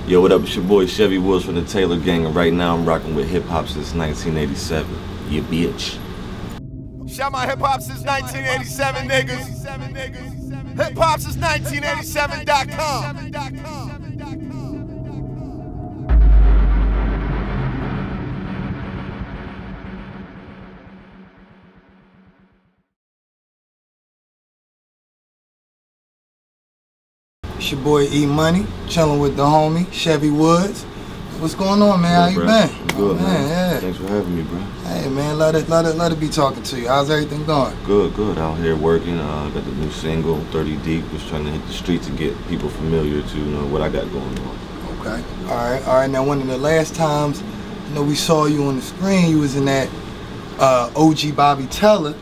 Yo, what up? It's your boy Chevy Woods from the Taylor Gang, and right now I'm rocking with hip hop since 1987. You bitch. Shout my hip hop since 1987, niggas. Hip hop since 1987.com. It's your boy E Money, chilling with the homie Chevy Woods. What's going on, man? How you been? I'm good, man. Yeah. Thanks for having me, bro. Hey, man, let it be talking to you. How's everything going? Good. Out here working. Got the new single, 30 Deep. Just trying to hit the streets and get people familiar to what I got going on. Okay. All right. Now, one of the last times, we saw you on the screen, you was in that OG Bobby Teller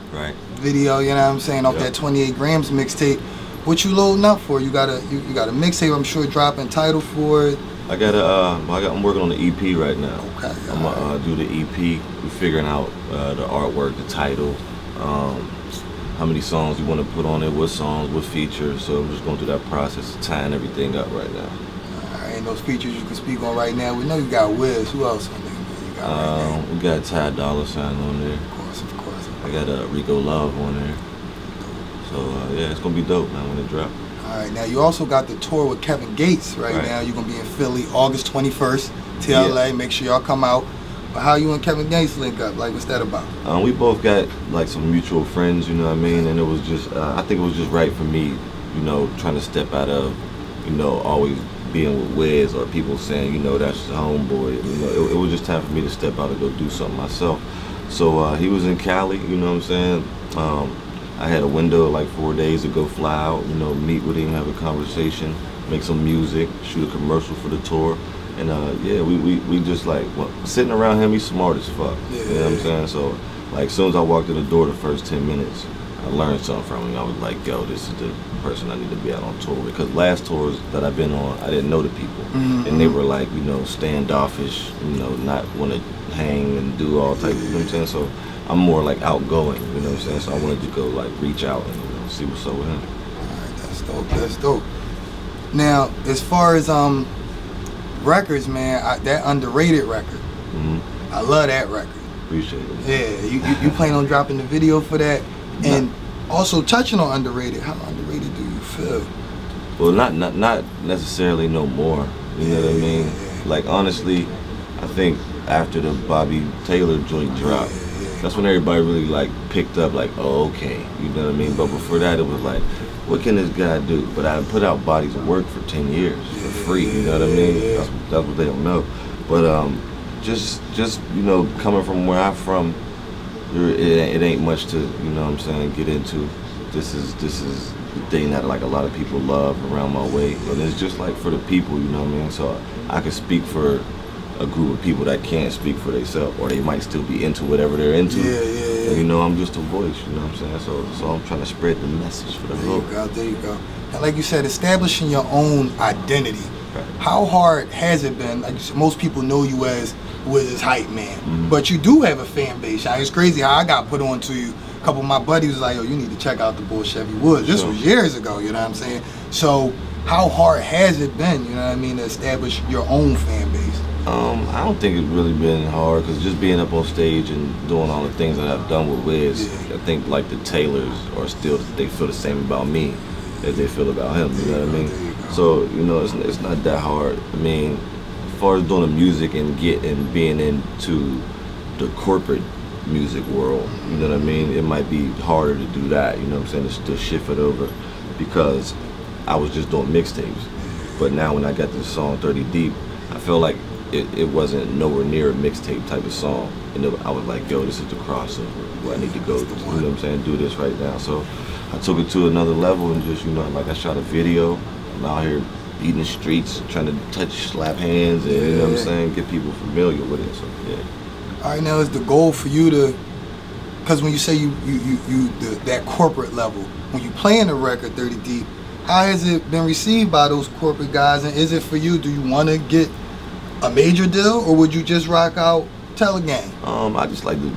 video. You know what I'm saying? Off that 28 grams mixtape. What you loading up for? You got a mixtape, I'm sure, dropping title for it. I'm working on the EP right now. Okay. I'm gonna do the EP. We're figuring out the artwork, the title, how many songs you want to put on it, what songs, what features. So I'm just going through that process of tying everything up right now. Ain't those features you can speak on right now. We know you got Wiz. Who else on there? We got Ty Dolla on there. Of course. I got Rico Love on there. So yeah, it's gonna be dope, man, when it drop. All right, now you also got the tour with Kevin Gates right now. You're gonna be in Philly August 21st to LA. Make sure y'all come out. But how you and Kevin Gates link up? Like, what's that about? We both got like some mutual friends, you know what I mean? And it was just, I think it was just right for me, trying to step out of, always being with Wiz or people saying, that's his homeboy. It was just time for me to step out and go do something myself. So he was in Cali, you know what I'm saying? I had a window like 4 days to go fly out, meet with him, have a conversation, make some music, shoot a commercial for the tour. And yeah, we just like, sitting around him, he's smart as fuck. You know what I'm saying? So like, as soon as I walked in the door the first 10 minutes, I learned something from him. I was like, yo, this is the person I need to be out on tour with. Because last tours that I've been on, I didn't know the people. And they were like, standoffish, not want to hang and do all types, you know what I'm saying? So I'm more like outgoing, you know what I'm saying? So I wanted to go like reach out and see what's up with him. Alright, that's dope. Now, as far as records, man, that underrated record. I love that record. Appreciate it. Yeah, you plan on dropping the video for that? And also touching on underrated, how underrated do you feel? Well, not necessarily no more. You know what I mean? Like, honestly, I think after the Bobby Taylor joint dropped, that's when everybody really like picked up, like, oh, okay, you know what I mean? But before that, it was like, what can this guy do? But I put out bodies of work for 10 years for free, you know what I mean? That's what they don't know. But just coming from where I'm from, it ain't much to, get into. This is the thing that like a lot of people love around my way, and it's just like for the people, you know what I mean? So I can speak for a group of people that can't speak for themselves, or they might still be into whatever they're into. And, I'm just a voice, you know what I'm saying? So I'm trying to spread the message for the whole. There you go. And like you said, establishing your own identity. How hard has it been? Like most people know you as Wiz's hype man, but you do have a fan base. It's crazy how I got put on to you. A couple of my buddies was like, yo, you need to check out the boy Chevy Woods. This was years ago, you know what I'm saying? So how hard has it been, you know what I mean, to establish your own fan base? I don't think it's really been hard, because just being up on stage and doing all the things that I've done with Wiz, I think like the Taylors are still, they feel the same about me as they feel about him, you know what I mean? So, it's not that hard. I mean, as far as doing the music and being into the corporate music world, you know what I mean? It might be harder to do that, you know what I'm saying, to shift it over, because I was just doing mixtapes. But now when I got this song 30 Deep, I feel like it wasn't nowhere near a mixtape type of song. And I was like, yo, this is the crossover where I need to go, you know what I'm saying, do this right now. So I took it to another level and just, like I shot a video. I'm out here beating the streets, trying to touch, slap hands, and you know what I'm saying, get people familiar with it. So yeah. All right, now is the goal for you to, because when you say that corporate level, when you playing the record 30 Deep, how has it been received by those corporate guys? And is it for you? Do you want to get a major deal, or would you just rock out Taylor Gang? I just like the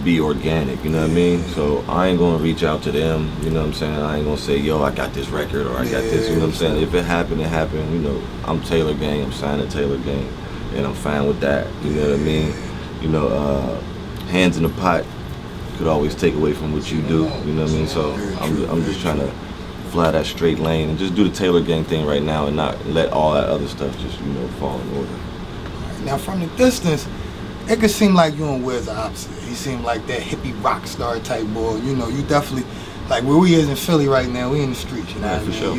be organic, you know what I mean? So I ain't gonna reach out to them, you know what I'm saying? I ain't gonna say, yo, I got this record or I got this, you know what I'm saying? If it happened, it happened, you know. I'm Taylor Gang, I'm signed to Taylor Gang, and I'm fine with that, you know what I mean? You know, hands in the pot could always take away from what you do, you know what I mean? So I'm just trying to fly that straight lane and just do the Taylor Gang thing right now and not let all that other stuff just, you know, fall in order. Now from the distance, it could seem like you and Wiz are opposite. He seemed like that hippie rock star type boy. You know, you definitely, like where we is in Philly right now, we in the streets, you know what I mean? Sure,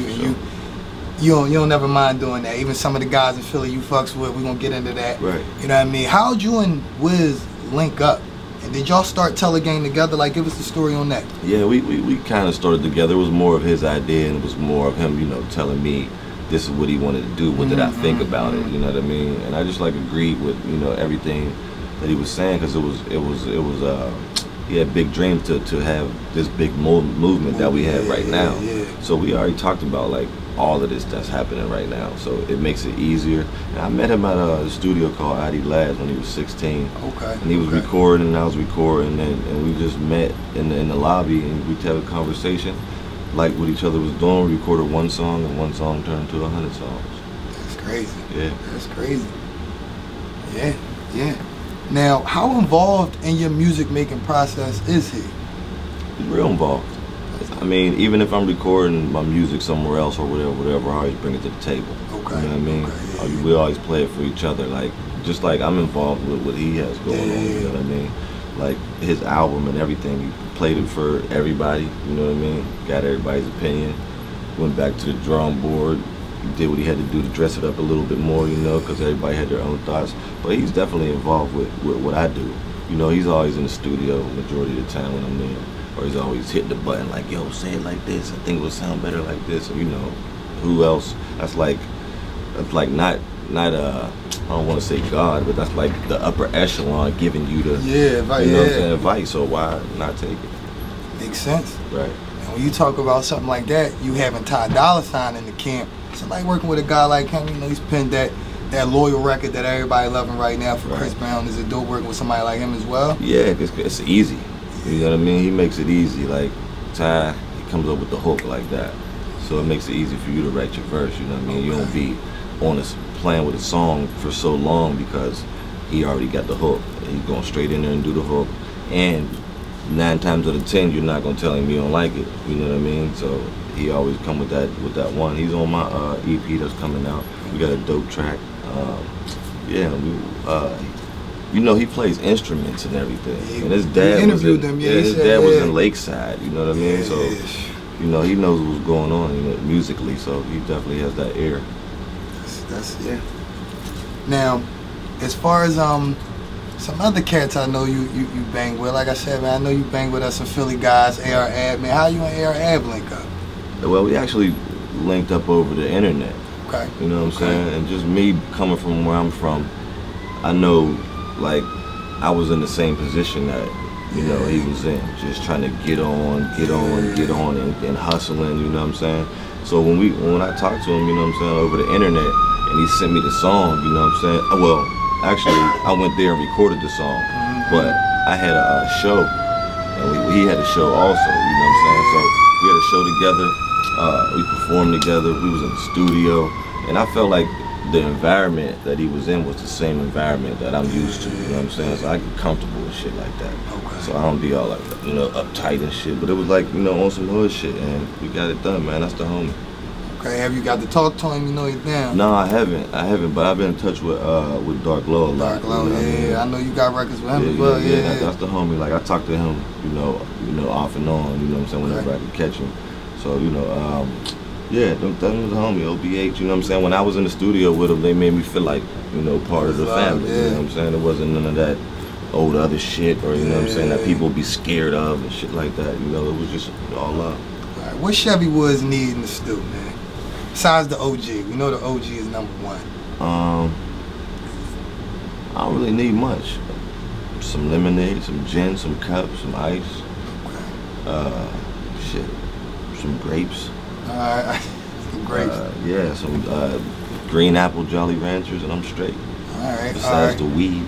you don't never mind doing that. Even some of the guys in Philly you fucks with, we gonna get into that. Right. You know what I mean? How'd you and Wiz link up? And did y'all start Taylor Gang together? Like, give us the story on that. Yeah, we kind of started together. It was more of his idea and it was more of him, you know, telling me this is what he wanted to do. What did I think about it? You know what I mean? And I just like agreed with, you know, everything that he was saying, because he had big dreams to have this big movement that we have right now. So we already talked about like all of this that's happening right now, so it makes it easier. And I met him at a studio called ID Labs when he was 16. Okay. And he was recording and I was recording, and we just met in the lobby and we had a conversation like what each other was doing. We recorded one song and one song turned into 100 songs. That's crazy. Yeah. That's crazy. Yeah. Now, how involved in your music making process is he? He's real involved. I mean, even if I'm recording my music somewhere else or whatever, I always bring it to the table. Okay. You know what I mean? Okay, We always play it for each other. Like, just like I'm involved with what he has going on. You know what I mean? Like his album and everything, he played it for everybody. You know what I mean? Got everybody's opinion. Went back to the drawing board. Did what he had to do to dress it up a little bit more, you know, because everybody had their own thoughts. But he's definitely involved with what I do. You know, he's always in the studio majority of the time when I'm there. Or he's always hitting the button like, yo, say it like this. I think it would sound better like this. And you know, who else? That's like not I don't want to say God, but that's like the upper echelon giving you the advice. You know what I'm saying, advice. So why not take it? Makes sense. Right. And when you talk about something like that, you having Ty Dolla in the camp. Somebody working with a guy like him, you know, he's pinned that loyal record that everybody loving right now for Chris Brown. Is it dope working with somebody like him as well? Yeah, it's easy. You know what I mean? He makes it easy. Like Ty, he comes up with the hook like that, so it makes it easy for you to write your verse. You know what I mean? You don't be on this playing with a song for so long because he already got the hook. He's going straight in there and do the hook, and 9 times out of 10, you're not gonna tell him you don't like it. You know what I mean? So he always come with that one. He's on my EP that's coming out. We got a dope track. You know, he plays instruments and everything. And his dad was in Lakeside. You know what I mean? So you know, he knows what's going on, you know, musically. So he definitely has that ear. That's Now, as far as some other cats I know you bang with, like I said, man, I know you bang with us some Philly guys, AR Ab, man. How you and AR Ab link up? Well, we actually linked up over the internet. Okay. You know what I'm saying? And just me coming from where I'm from, I know, like, I was in the same position that, you know, he was in. Just trying to get on and hustling, you know what I'm saying? So when I talked to him, you know what I'm saying, over the internet, and he sent me the song, you know what I'm saying? Well, actually, I went there and recorded the song, but I had a show, and he had a show also, you know what I'm saying? So we had a show together, we performed together, we was in the studio, and I felt like the environment that he was in was the same environment that I'm used to, you know what I'm saying? So I get comfortable with shit like that. Okay. So I don't be all like, you know, uptight and shit, but it was like, you know, on some hood shit, and we got it done, man. That's the homie. Okay, have you got to talk to him? You know he's down. No, I haven't, but I've been in touch with Dark Low a lot. Dark Low, I know you got records with him as well. That's the homie. Like I talk to him, you know, off and on, you know what I'm saying, whenever I can catch him. So, you know, that was the homie, OBH, you know what I'm saying? When I was in the studio with him, they made me feel like, you know, part of the family, you know what I'm saying? It wasn't none of that old other shit, or, you know what I'm saying, that people be scared of and shit like that, you know, it was just all love. All right, what Chevy Woods need in the stew, man? Besides the OG, we know the OG is #1. I don't really need much. Some lemonade, some gin, some cups, some ice. Okay. Some grapes. Some grapes. Some green apple Jolly Ranchers, and I'm straight. All right. Besides the weed.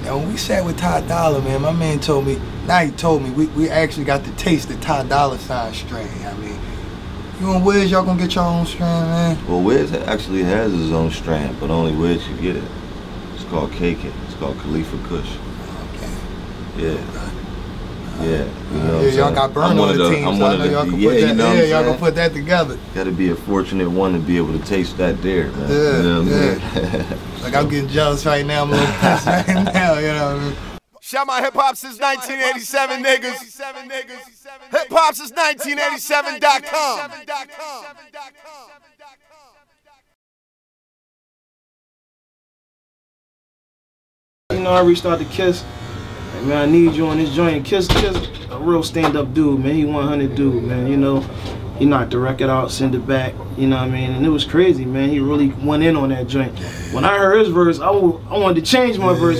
Now when we sat with Ty Dolla, man, my man told me, we actually got to taste the Ty Dolla sign strain. I mean, you and Wiz, y'all gonna get your own strain, man? Well, Wiz actually has his own strain, but only Wiz should get it. It's called KK. It's called Khalifa Kush. Okay. Yeah. Yeah, you know y'all got burned on the team, so I know y'all can put that. Yeah, y'all gonna put that together. Got to be a fortunate one to be able to taste that there, man. Yeah, you know what I mean? Like I'm getting jealous right now. I'm a little pissed right now. You know what I mean? Shout my hip hop since 1987, niggas. Hip hop since 1987.com. You know, I reached out to Kiss. Like, man, I need you on this joint. Kiss, a real stand-up dude, man. He 100 dude, man. You know, he knocked the record out, sent it back. You know what I mean? And it was crazy, man. He really went in on that joint. When I heard his verse, I wanted to change my verse.